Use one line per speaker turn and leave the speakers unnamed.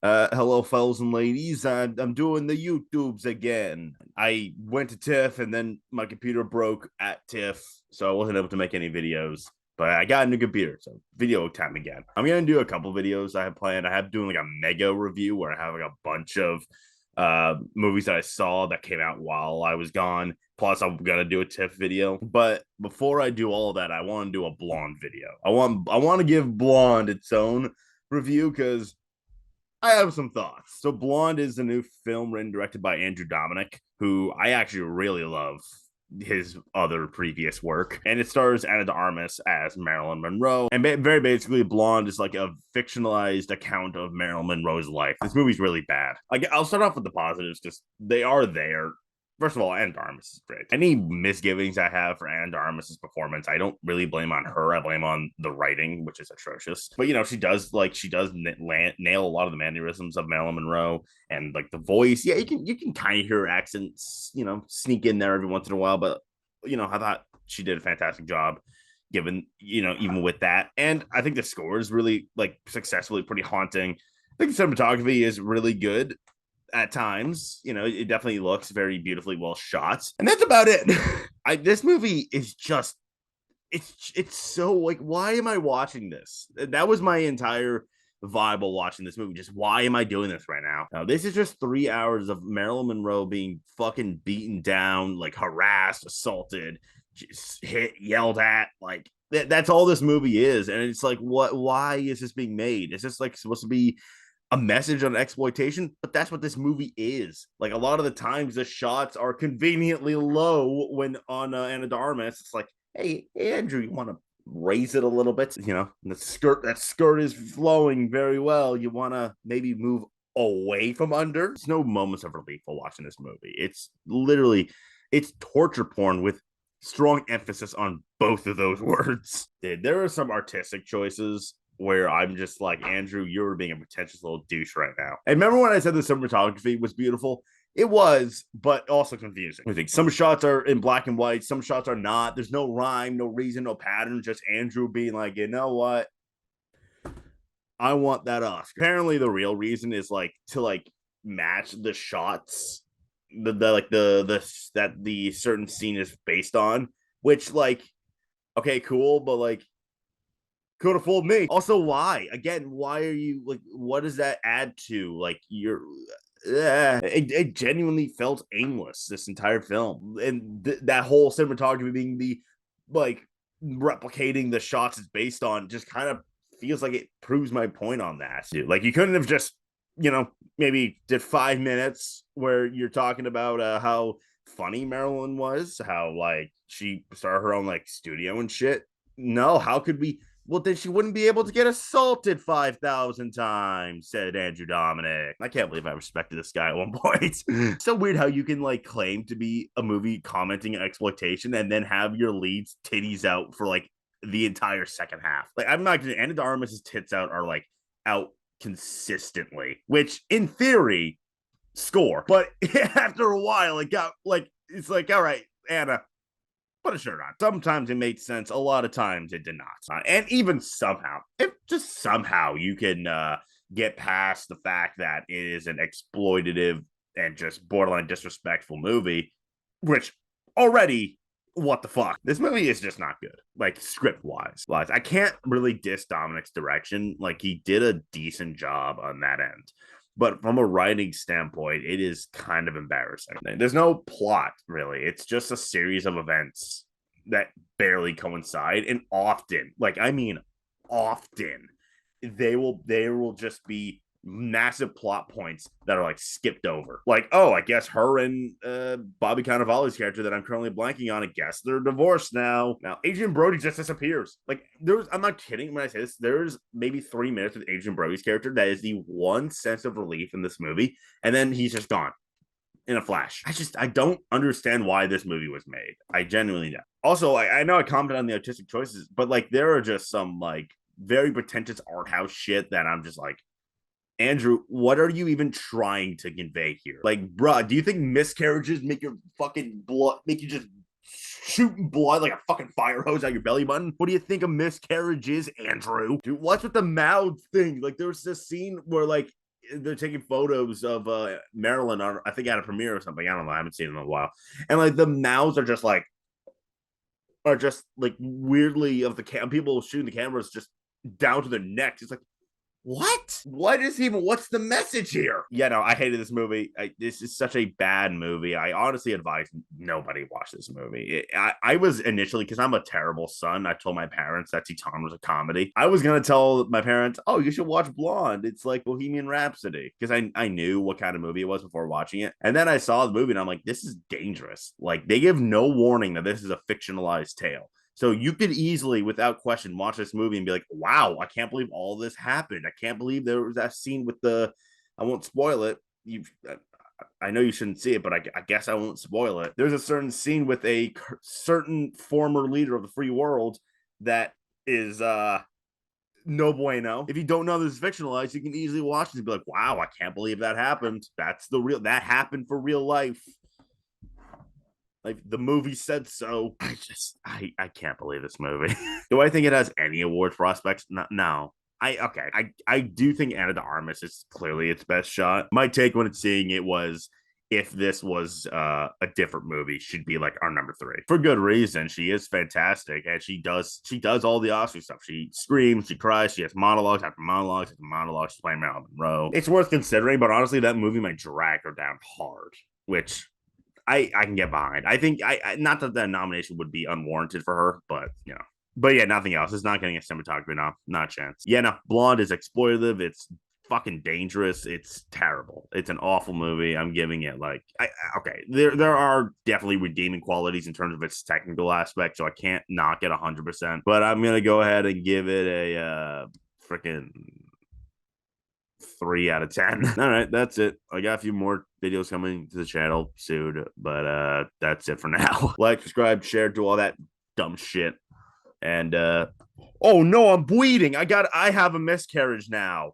Hello, fellas and ladies. I'm doing the YouTubes again. I went to TIFF and then my computer broke at TIFF, so I wasn't able to make any videos. But I got a new computer, so video time again. I'm gonna do a couple videos I have planned. I have doing like a mega review where I have like a bunch of movies that I saw that came out while I was gone. Plus, I'm gonna do a TIFF video. But before I do all of that, I want to do a Blonde video. I want to give Blonde its own review because I have some thoughts. So, Blonde is a new film written and directed by Andrew Dominic, who I actually really love his other previous work. And it stars Anna de Armas as Marilyn Monroe. And very basically, Blonde is like a fictionalized account of Marilyn Monroe's life. This movie's really bad. Like, I'll start off with the positives, just they are there. First of all, Anna de Armas is great. Any misgivings I have for Anna de Armas's performance, I don't really blame on her. I blame on the writing, which is atrocious. But she does nail a lot of the mannerisms of Marilyn Monroe and like the voice. Yeah, you can kind of hear her accents, sneak in there every once in a while. But I thought she did a fantastic job given even with that. And I think the score is really like successfully pretty haunting. I think the cinematography is really good at times. It definitely looks very beautifully well shot, and that's about it. This movie is just it's so like, why am I watching this? That was my entire vibe of watching this movie. Just why am I doing this right now? This is just 3 hours of Marilyn Monroe being fucking beaten down, like harassed, assaulted, just hit, yelled at, like that's all this movie is. And it's like, why is this being made? Is this like supposed to be a message on exploitation? But that's what this movie is. Like, a lot of the times the shots are conveniently low when on Anna de Armas. It's like, hey Andrew, you want to raise it a little bit? That skirt is flowing very well. You want to maybe move away from under. There's no moments of relief while watching this movie. It's torture porn with strong emphasis on both of those words. Dude, there are some artistic choices where I'm just like, Andrew, you're being a pretentious little douche right now. And remember when I said the cinematography was beautiful? It was, but also confusing. I think some shots are in black and white, some shots are not. There's no rhyme, no reason, no pattern. Just Andrew being like, you know what? I want that Oscar. Apparently, the real reason is like to like match the shots, that the certain scene is based on. Which, like, okay, cool, but like, could have fooled me. Also, why? Again, why are you like? What does that add to? Like, it genuinely felt aimless this entire film, and that whole cinematography being the like replicating the shots it's based on just kind of feels like it proves my point on that. Dude, like, you couldn't have just maybe did 5 minutes where you're talking about how funny Marilyn was, how like she started her own like studio and shit. No, how could we? Well, then she wouldn't be able to get assaulted 5,000 times, said Andrew Dominic. I can't believe I respected this guy at one point. So weird how you can like claim to be a movie commenting on exploitation and then have your leads titties out for like the entire second half. Like, I'm not gonna, Anna de Armas's tits are like out consistently, which in theory score. But after a while, it got like, it's like, all right, Anna, put a shirt on. Sometimes it made sense. A lot of times it did not. And even somehow, if just somehow you can get past the fact that it is an exploitative and just borderline disrespectful movie, which already, what the fuck? This movie is just not good. Like, script wise. I can't really diss Dominic's direction. Like, he did a decent job on that end. But from a writing standpoint, it is kind of embarrassing. There's no plot, really. It's just a series of events that barely coincide. And often, like, I mean, often, there will just be massive plot points that are like skipped over. Like, oh, I guess her and Bobby Cannavale's character that I'm currently blanking on, I guess they're divorced now. Now Adrian Brody just disappears. Like, I'm not kidding when I say this. There's maybe 3 minutes with Adrian Brody's character that is the one sense of relief in this movie, and then he's just gone in a flash. I don't understand why this movie was made. I genuinely don't. Also, I know I commented on the artistic choices, but like, there are just some like very pretentious art house shit that I'm just like, Andrew, what are you even trying to convey here? Like, bruh, do you think miscarriages make your fucking blood, make you just shooting blood like a fucking fire hose out your belly button? What do you think a miscarriage is, Andrew? Dude, what's with the mouth thing? Like, there was this scene where like they're taking photos of Marilyn on, I think, at a premiere or something. I don't know. I haven't seen it in a while. And like the mouths are just like weirdly of the people shooting the cameras just down to their necks. It's like, what is even, what's the message here? Yeah, no, I hated this movie. This is such a bad movie. I honestly advise nobody watch this movie. I was initially, because I'm a terrible son, I told my parents that Titan was a comedy. I was gonna tell my parents, oh, you should watch Blonde, it's like Bohemian Rhapsody, because I knew what kind of movie it was before watching it. And then I saw the movie and I'm like, this is dangerous. Like, they give no warning that this is a fictionalized tale. So you could easily, without question, watch this movie and be like, wow, I can't believe all this happened. I can't believe there was that scene with I won't spoil it. I know you shouldn't see it, but I guess I won't spoil it. There's a certain scene with a certain former leader of the free world that is no bueno. If you don't know this is fictionalized, you can easily watch it and be like, wow, I can't believe that happened. That happened for real life. Like, the movie said so. I can't believe this movie. Do I think it has any award prospects? No. I do think Ana de Armas is clearly its best shot. My take when it's seeing it was, if this was a different movie, she'd be like our number 3 for good reason. She is fantastic, and she does all the Oscar stuff. She screams, she cries, she has monologues after monologues after monologues. She's playing Marilyn Monroe. It's worth considering, but honestly, that movie might drag her down hard, which I can get behind. I think not that the nomination would be unwarranted for her, but But yeah, nothing else. It's not getting a cinematography now. Not a chance. Yeah, no. Blonde is exploitative. It's fucking dangerous. It's terrible. It's an awful movie. I'm giving it okay. There are definitely redeeming qualities in terms of its technical aspect, so I can't knock it 100%. But I'm gonna go ahead and give it a freaking 3 out of 10. All right, that's it. I got a few more videos coming to the channel soon, but that's it for now. Like, subscribe, share, do all that dumb shit. And oh no, I'm bleeding. I have a miscarriage now.